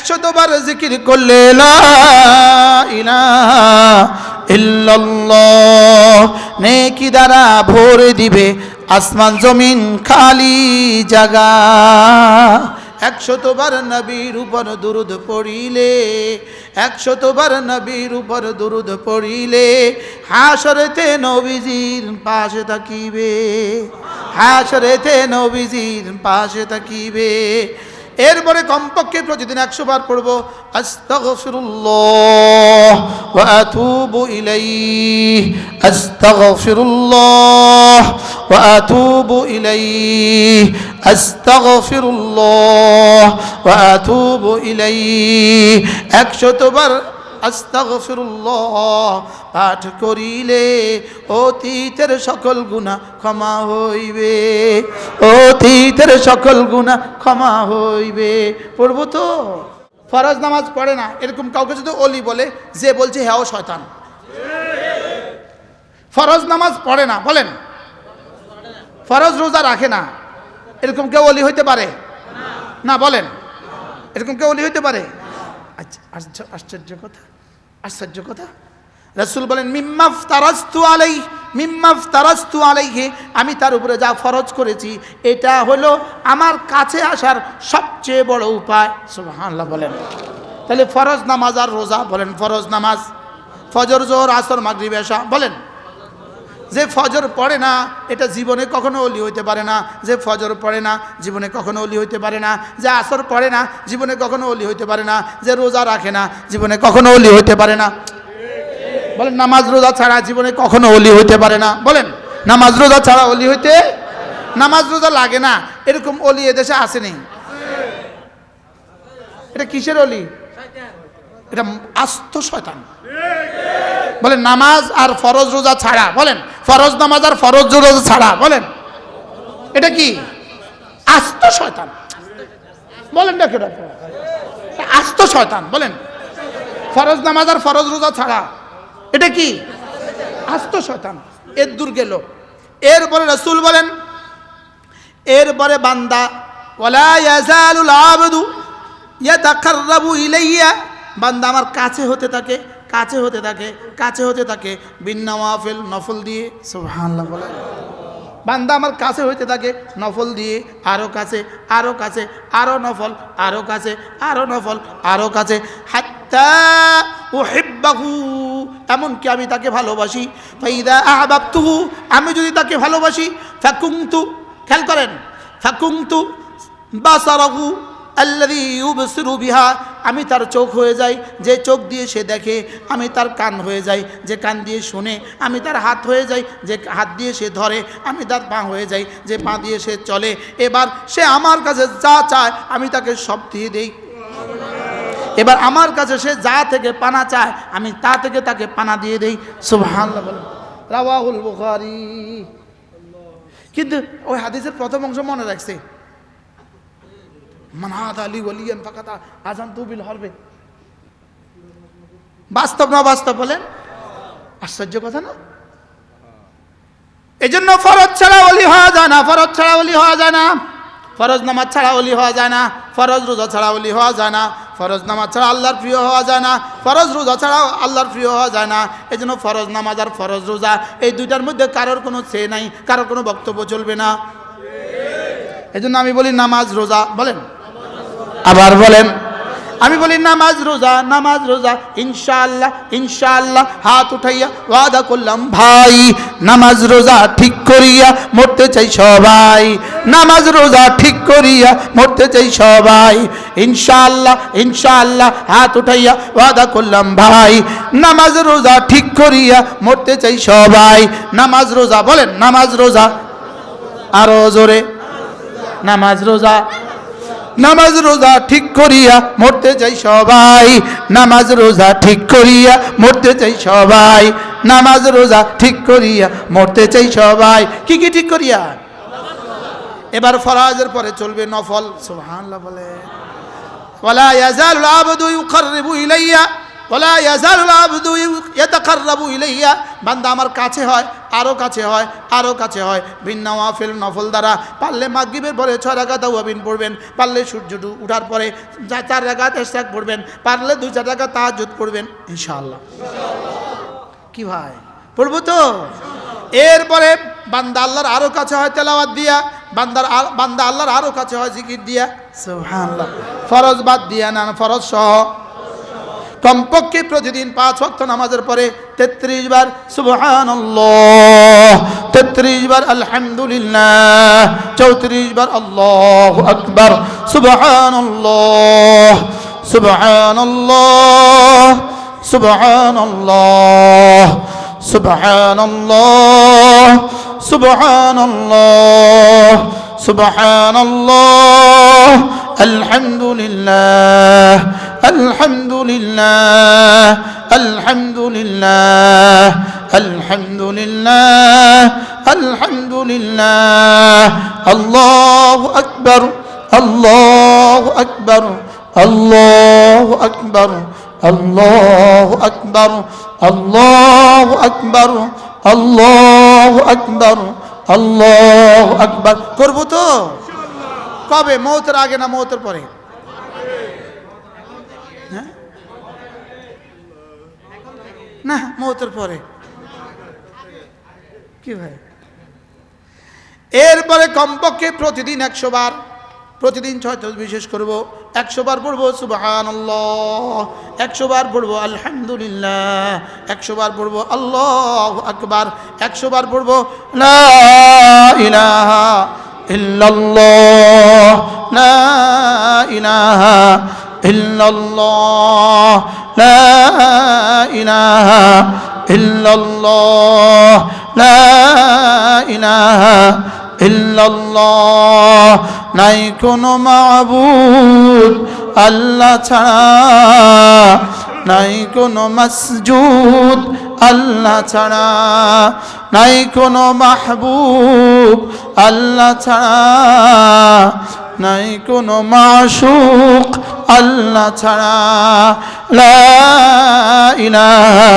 100 বার জিকির করলে লা ইলাহা ইল্লাল্লাহ নেকি দ্বারা ভরে দিবে আসমান জমিন খালি জায়গা। 100 বার নবীর উপর দুরূদ পড়িলে, 100 বার নবীর উপর দুরূদ পড়িলে হাসরেতে নবীজির পাশে থাকিবে, হাসরেতে নবীজির পাশে থাকিবে। এরপরে কমপক্ষে প্রতিদিন 100 বার পড়ব আস্তাগফিরুল্লাহ ওয়া আতুবু ইলাইহি, আস্তাগফিরুল্লাহ ওয়া আতুবু ইলাইহি, আস্তাগফিরুল্লাহ ওয়া আতুবু ইলাইহি। 100 বার আস্তাগফিরুল্লাহ পাঠ করিলে অতীতের সকল গুনাহ ক্ষমা হইবে, অতীতের সকল গুনাহ ক্ষমা হইবে। পড়বো তো? ফরজ নামাজ পড়ে না এরকম কাউকে যদি ওলি বলে, যে বলছে হ্যাঁ ও শয়তান। ফরজ নামাজ পড়ে না বলেন, ফরজ রোজা রাখে না, এরকম কেউ ওলি হইতে পারে না? বলেন, এরকম কেউ ওলি হইতে পারে? আচ্ছা, আশ্চর্য কথা, আশ্চর্য কথা। রাসূল বলেন মিম্মাফতারাস্তু আলাইহি, মিম্মাফতারাস্তু আলাইহি, আমি তার উপরে যা ফরজ করেছি এটা হলো আমার কাছে আসার সবচেয়ে বড় উপায়। সুবহানাল্লাহ বলেন। তাহলে ফরজ নামাজ আর রোজা, বলেন ফরজ নামাজ, ফজর জোহর আসর মাগরিব এশা, বলেন। যে ফজর পড়ে না এটা জীবনে কখনো ওলি হইতে পারে না, যে ফজর পড়ে না জীবনে কখনো ওলি হইতে পারে না, যে আসর পড়ে না জীবনে কখনো ওলি হইতে পারে না, যে রোজা রাখে না জীবনে কখনো ওলি হইতে পারে না। বলেন নামাজ রোজা ছাড়া জীবনে কখনো ওলি হইতে পারে না। বলেন নামাজ রোজা ছাড়া ওলি হইতে, নামাজ রোজা লাগে না এরকম ওলি এদেশে আসেনি। এটা কিসের ওলি? এটা আস্ত শয়তান। বলেন নামাজ আর ফরজ রোজা ছাড়া, বলেন ফরজ নামাজ আর ফরজ রোজা ছাড়া, বলেন এটা কি? আস্ত শয়তান। বলেন না কেন আস্ত শয়তান? বলেন ফরজ নামাজ আর ফরজ রোজা ছাড়া এটা কি? আস্ত শয়তান। এর দূর গেল। এরপরে রাসূল বলেন, এরপরে বান্দা ওয়ালা ইয়াজালুল আবদু ইয়াতাকাররাবু ইলাইয়া, বান্দা আমার কাছে হতে থাকে, কাছে হতে থাকে, কাছে হতে থাকে বিন নওয়াফিল, নফল দিয়ে। সুবহানাল্লাহ বলেন। বান্দা আমার কাছে হইতে থাকে নফল দিয়ে, আরো কাছে, আরো কাছে, আরো নফল, আরো কাছে, আরো নফল, আরো কাছে, হাত্তা উহিব্বাহু, এমনকি আমি তাকে ভালোবাসি। ফাইদা আহবাবতুহু, আমি যদি তাকে ভালোবাসি, ফাকুনতু, খেয়াল করেন, ফাকুনতু বাসারাহু আল্লাযী ইউবসিরু বিহা, আমি তার চোখ হয়ে যাই, যে চোখ দিয়ে সে দেখে, আমি তার কান হয়ে যাই, যে কান দিয়ে শুনে, আমি তার হাত হয়ে যাই, যে হাত দিয়ে সে ধরে, আমি তার পা হয়ে যাই, যে পা দিয়ে সে চলে। এবার সে আমার কাছে যা চায় আমি তাকে সব দিয়ে দেই। এবার আমার কাছে সে যা থেকে পানা চায় আমি তা থেকে তাকে পানা দিয়ে দেই। সুবহানাল্লাহ বলেন। রাওয়াহুল বুখারী। কিন্তু ওই হাদিসের প্রথম অংশ মনে রাখছে, মানহাদ আলী ওয়ালিয়ান ফাকাতা আযানতু বিল হরবে। বাস্তব না বাস্তব বলেন? আশ্চর্য কথা না? এজন্য ফরজ ছাড়া ওলি হওয়া যায় না, ফরজ ছাড়া ওলি হওয়া যায় না, ফরজ নামাজ ছাড়া ওলি হওয়া যায় না, ফরজ রোজা ছাড়া ওলি হওয়া যায় না, ফরজ নামাজ ছাড়া আল্লাহর প্রিয় হওয়া যায় না, ফরজ রোজা ছাড়া আল্লাহর প্রিয় হওয়া যায় না। এজন্য ফরজ নামাজ আর ফরজ রোজা এই দুইটার মধ্যে কারোর কোনো সে নাই, কারোর কোনো বক্তব্য চলবে না। এজন্য আমি বলি নামাজ রোজা, বলেন আবার বলেন, আমি বলি নামাজ রোজা, নামাজ রোজা, ইনশাআল্লাহ ইনশাআল্লাহ হাত উঠাইয়া ওয়াদা করলাম ভাই, নামাজ রোজা ঠিক করিয়া মরতে চাই সবাই, নামাজ রোজা ঠিক করিয়া মরতে চাই সবাই, ইনশাআল্লাহ ইনশাআল্লাহ হাত উঠাইয়া ওয়াদা করলাম ভাই, নামাজ রোজা ঠিক করিয়া মরতে চাই সবাই। নামাজ রোজা, বলেন নামাজ রোজা, আরো জোরে, নামাজ রোজা, নামাজ রোজা ঠিক করিয়া মরতে চাই সবাই, নামাজ রোজা ঠিক করিয়া মরতে চাই সবাই, নামাজ রোজা ঠিক করিয়া মরতে চাই সবাই। কি কি ঠিক করিয়া? এবার ফরজের পরে চলবে নফল। সুবহানাল্লাহ বলে। ওয়ালা ইয়াজালুল আবদু ইউকাররিবু ইলাইয়া ওয়ালা ইয়াজালুল আবদু ইয়াতাকাররাবু ইলাইয়া, বান্দা আমার কাছে হয়, আরও কাছে হয়, আরও কাছে হয়। বিন্নাওয়াফিল নফল দ্বারা পারলে মাগরিবের পরে 6 রাকাত তাওয়াবিন পড়বেন, পারলে সূর্য উঠার পরে 4 রাকাত ইশরাক পড়বেন, পারলে 2-4 রাকাত তাহাজ্জুদ পড়বেন ইনশাআল্লাহ। কি ভাই পড়বো তো? এরপরে বান্দা আল্লাহর আরো কাছে হয় তেলাওয়াত দিয়া, বান্দা আল্লাহর আরো কাছে হয় জিকির দিয়া। সুবহানাল্লাহ। ফরজ বাদ দিয়া না, ফরজ সহ কমপক্ষে প্রতিদিন 5 ওয়াক্ত নামাজের পরে 33 বার সুবহানাল্লাহ, 33 বার আলহামদুলিল্লাহ, 34 বার আল্লাহু আকবার, সুবহানাল্লাহ সুবহানাল্লাহ সুবহানাল্লাহ সুবহানাল্লাহ সুবহানাল্লাহ সুবহানাল্লাহ, আলহামদুলিল্লাহ আলহামদুলিল্লাহ আলহামদুলিল্লাহ আলহামদুলিল্লাহ আলহামদুলিল্লাহ, আল্লাহু আকবার আল্লাহু আকবার আল্লাহু আকবার আল্লাহু আকবার আল্লাহু আকবার আল্লাহু আকবার আল্লাহু আকবার। করবো তো? কবে? মৌতের আগে না মৌতের পরে? হ্যাঁ না, মৌতের পরে। কি ভাই? এরপরে কমপক্ষে প্রতিদিন 100 বার, প্রতিদিন 6 তাসবিহ শেষ করব। 100 বার পড়বো সুবহানাল্লাহ, 100 বার পড়বো আলহামদুলিল্লাহ, 100 বার পড়বো আল্লাহু আকবার, 100 বার পড়বো লা ইলাহা ইল্লাল্লাহ লা ইলাহা ইল্লাল্লাহ লা ইলাহা ইল্লাল্লাহ লা ইলাহা ইল্লাল্লাহ, নাই কোনো মাবুদ আল্লাহ ছাড়া, নাই কোনো মাসজুদ আল্লাহ ছাড়া, নাই কোনো মাহবুব আল্লাহ ছাড়া, নাই কোনো মাশুক আল্লাহ ছাড়া, লা ইলাহা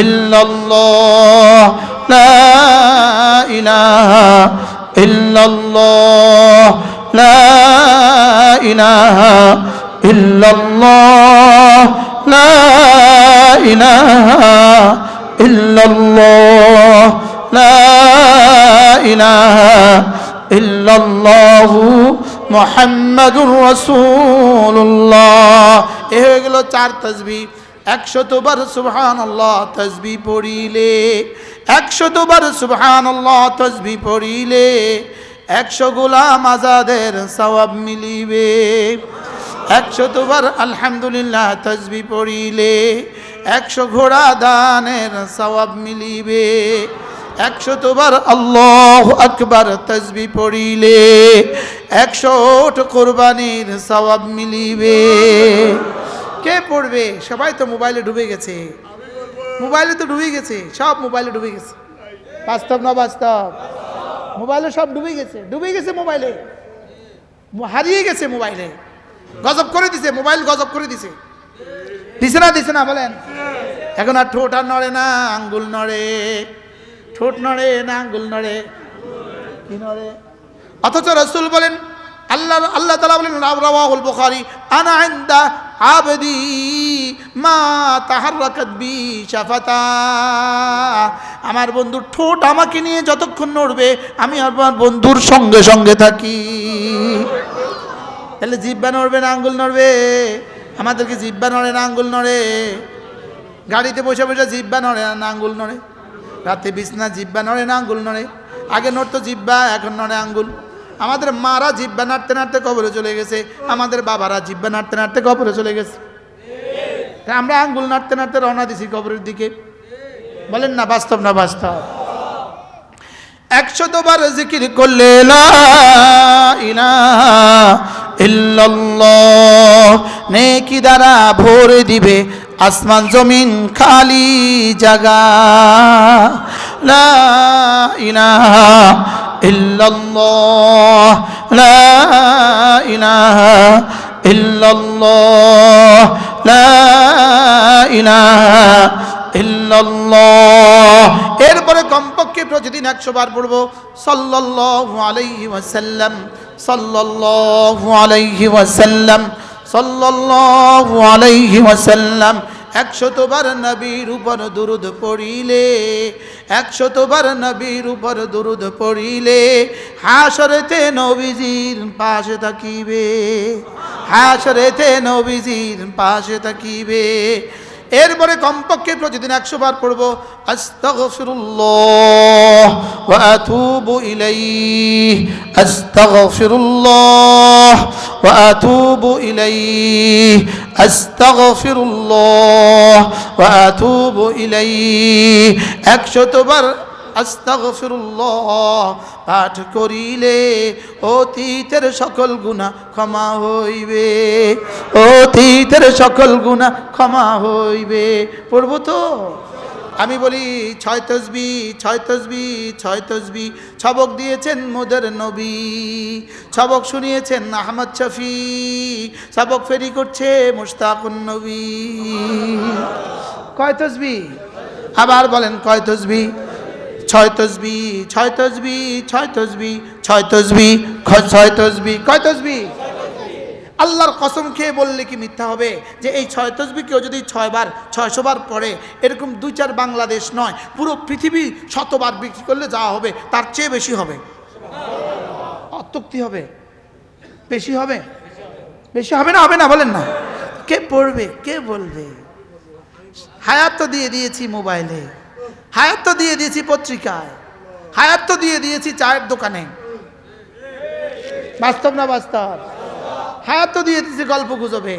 ইল্লাল্লাহ লা ইলাহা ইল্লাল্লাহ লা ইলাহা ইল্লাল্লাহ লা ইলাহা ইল্লাল্লাহ লা ইলাহা ইল্লাল্লাহু মুহাম্মাদুর রাসূলুল্লাহ। এ হয়ে গেল 4 তাসবিহ। 100 বার সুবহানাল্লাহ তাসবিহ পড়িলে, 100 বার সুবহানাল্লাহ তাসবিহ পড়িলে 100 গোলাম আজাদের সওয়াব মিলিবে। 100 বার আলহামদুলিল্লাহ তাসবিহ পড়িলে 100 ঘোড়া দানের সওয়াব মিলিবে। 100 বার আল্লাহু আকবার তাসবিহ পড়িলে 100 ওট কুরবানির সওয়াব মিলিবে। কে পড়বে? সবাই তো মোবাইলে ডুবে গেছে, মোবাইলে তো ডুবে গেছে, সব মোবাইলে ডুবে গেছে। বাস্তব না বাস্তব? মোবাইলে সব ডুবে গেছে, ডুবে গেছে, মোবাইলে হারিয়ে গেছে, মোবাইলে গজব করে দিছে, মোবাইল গজব করে দিছে। দিছে না? দিছে না? বলেন। এখন আর ঠোঁট আর নড়ে না, আঙ্গুল নড়ে। ঠোঁট নড়ে না, আঙ্গুল নড়ে, কি নড়ে? অথচ রাসূল বলেন, আল্লাহ তাআলা বলেন, রাওয়াহুল বুখারী, আনা ইনদা আবদি মা তাহাররাকাত বি শাফাতা, আমার বন্ধুর ঠোঁট আমাকে নিয়ে যতক্ষণ নড়বে আমি আমার বন্ধুর সঙ্গে সঙ্গে থাকি। তাহলে জিহ্বা নড়বে না আঙ্গুল নড়বে? আমাদেরকে জিহ্বা নড়ে না আঙ্গুল নড়ে? গাড়িতে বসে বসে জিহ্বা নড়ে না আঙ্গুল নড়ে? রাতে বিছনা জিহ্বা নড়ে না আঙ্গুল নড়ে? আগে নড়তো জিহ্বা, এখন নড়ে আঙ্গুল। আমাদের মারা জিহ্বা নাড়তে নাড়তে কবরে চলে গেছে, আমাদের বাবারা জিহ্বা নাড়তে নাড়তে কবরে চলে গেছে। আমরা আঙ্গুল নাড়তে নাড়তে রওনা দিছি কবরের দিকে। বলেন না বাস্তব না বাস্তব? 100 বার জিকির করলে লা ইলাহা ইল্লাল্লাহ নেকি দ্বারা ভরে দিবে আসমান জমিন খালি জায়গা। লা ইলাহা ইল্লাল্লাহ লা ইলাহা ইল্লাল্লাহ লা ইলাহা ইল্লাল্লাহ এরপরে কমপক্ষে প্রতিদিন 100 বার পড়বো সাল্লাল্লাহু আলাইহি ওয়াসাল্লাম, সাল্লাল্লাহু আলাইহি ওয়াসাল্লাম, সাল্লাল্লাহু আলাইহি ওয়াসাল্লাম। 100 বার নবীর উপর দুরূদ পড়িলে, 100 বার নবীর উপর দুরূদ পড়িলে হাসরেতে নবীজির পাশে থাকিবে, হাসরেতে নবীজির পাশে থাকিবে। এরপরে কমপক্ষে প্রতিদিন 100 বার পড়বো আস্তাগফিরুল্লাহ ওয়া আতুবু ইলাইহি, আস্তাগফিরুল্লাহ ওয়া আতুবু ইলাইহি, আস্তাগফিরুল্লাহ ওয়া আতুবু ইলাইহি। 100 বার আস্তাগফিরুল্লাহ পাঠ করিলে অতীতের সকল গুনাহ ক্ষমা হইবে, অতীতের সকল গুনাহ ক্ষমা হইবে। পড়বো তো? আমি বলি 6 তাসবিহ, 6 তাসবিহ, 6 তাসবিহ। সবক দিয়েছেন মোদের নবী, সবক শুনিয়েছেন আহমদ শফি, সবক ফেরি করছে মুশতাকুন নবী। কয় তাসবিহ? আবার বলেন কয় তাসবিহ? 6 তাসবিহ, 6 তাসবিহ, 6 তাসবিহ, 6 তাসবিহ, 6 তাসবিহ। কয় তাসবিহ? আল্লাহর কসম খেয়ে বললে কি মিথ্যা হবে যে এই 6 তাসবিহ কেউ যদি 6 বার 600 বার পড়ে, এরকম 2-4 বাংলাদেশ নয়, পুরো পৃথিবী 100 বার বিক্রি করলে যা হবে তার চেয়ে বেশি হবে। অত্যুক্তি হবে, বেশি হবে, বেশি হবে না? হবে না? বলেন না। কে পড়বে, কে বলবে? হায়াত তো দিয়ে দিয়েছি মোবাইলে, হায়াত তো দিয়ে দিয়েছি পত্রিকায়, হায়াত তো দিয়ে দিয়েছি চায়ের দোকানে। বাস্তব না বাস্তব? হায়াত তো দিয়ে দিয়েছি গল্প গুজবে।